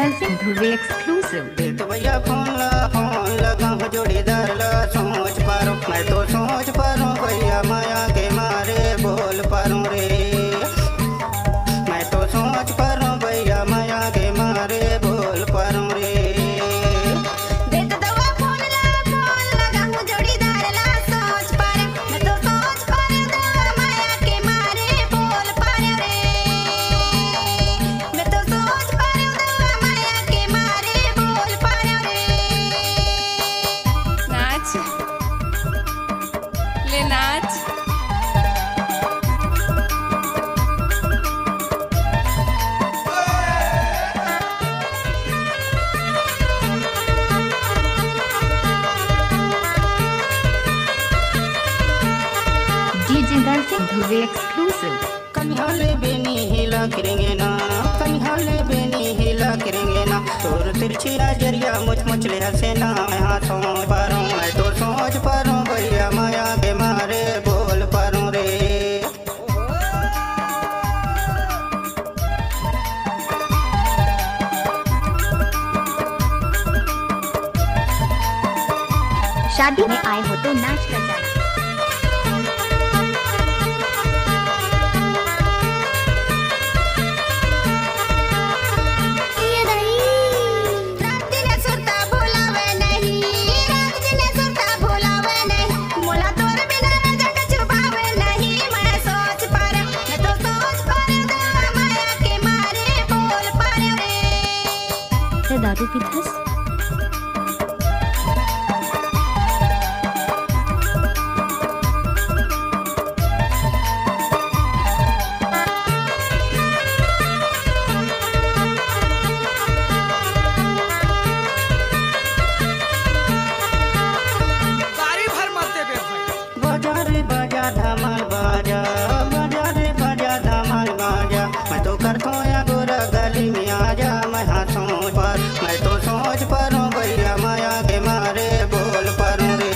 दर्शन धुवे एक्सक्लूसिव। तो भैया फोन लगा हूँ जोड़ीदार ला सोच पारो, मैं तो सोच पारो भैया माया के मारे बोल पारो रे। मैं तो सोच पारो भैया माया के मारे बोल पारो रे। ले नाच। डीजे दर्शन धुवे एक्सक्लूसिव। कन्हाले बेनी हिला करेंगे ना, कन्हाले बेनी हिला करेंगे ना। तोर तिरछी नजरिया मुझ ले हंसे ना। मैं हाँ सोच पारो, मैं तो सोच पारो भैया माया के मारे बोल पारो रे। शादी में आए हो तो नाच कर जाना। दारू पीथस। बाजा धमाल बाजा, बाजा रे बाजा धमाल बाजा। मैं तो करता या गोरा गली में आजा। मैं हाँ सोच पर, मैं तो सोच पारो भैया माया के मारे बोल पारो रे।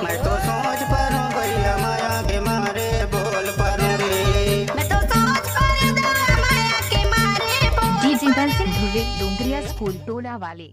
मैं तो सोच पारो भैया माया के मारे बोल पारो रे। डीजे दर्शन धुवे डोंगरिया स्कूल टोला वाले।